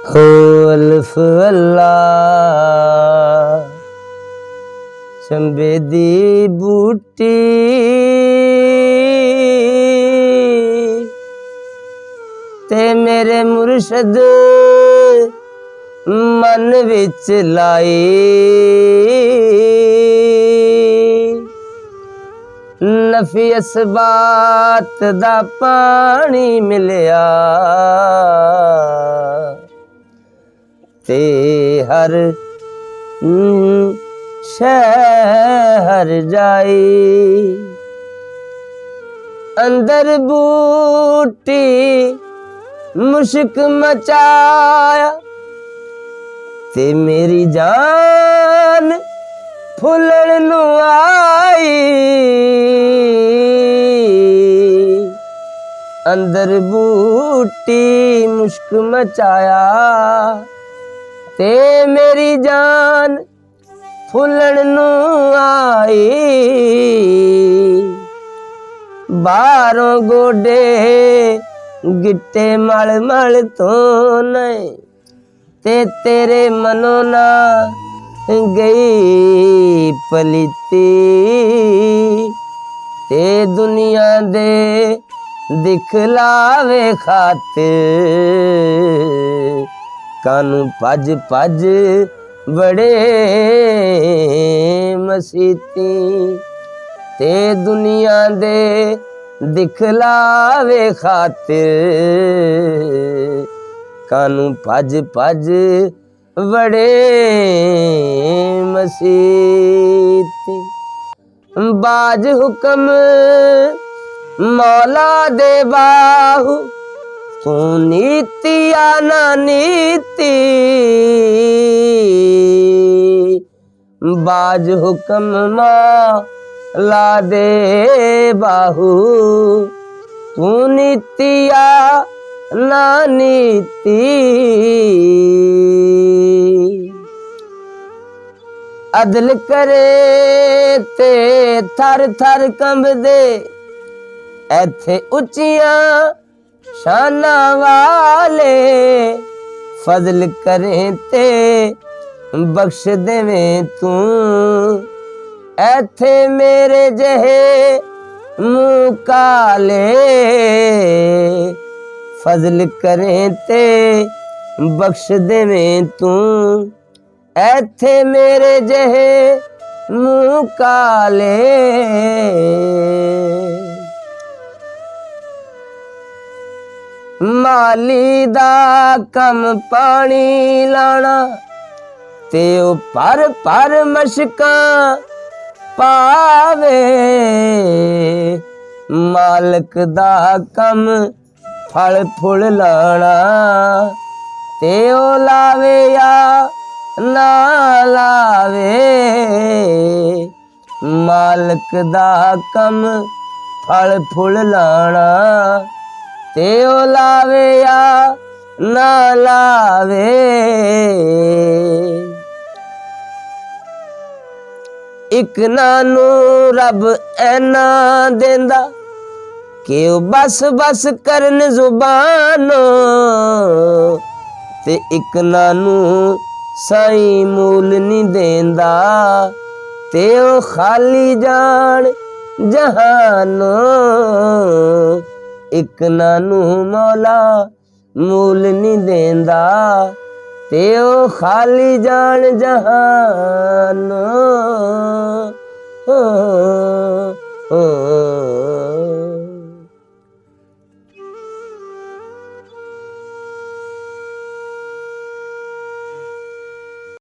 हो अल्फ अल्लाह चंबे दी बूटी ते मेरे मुर्शद मन विच लाई नफी असबात दा पानी मिलिया ते हर शहर जाई अंदर बूटी मुश्क मचाया ते मेरी जान फुलण नू आई अंदर बूटी मुश्क मचाया ते मेरी जान फुलण नू आई बारों गोडे गिट्टे मल मल तो नहीं ते तेरे मनो ना गई पलीती ते दुनिया दे दिखलावे खातिर कानू भज भज बड़े मसीती ते दुनिया दे दिखलावे खातिर कानू भज भज बड़े मसीती बाज हुक्म मौला दे बाहु तू नीति आना नीति बाज हुक्म मौला दे बाहु तू नीति आना नीति अदल करे ते थर थर कंबदे ऐथे उचियां शाना वाले फजल करें ते बख्श देवें तू ऐथे मेरे जहे मुँह काले फजल करें ते बख्श देवें तू ऐथे मेरे जहे मुँह काले माली दा कम पानी लाना ते ओ पर पर मशकां पावे मालक दा कम फल फुल लाना ते ओ लावे या ना लावे मालक दा कम फल फुल लाना ते ओ लावे या ना लावे इक नानू रब ऐना देंदा कि ओ बस बस करन जुबानो ते इक नानू साई मूल नहीं देंदा ते ओ खाली जान जहानो इक नानू मौला मूल नहीं देंदा ते ओ खाली जान जहानो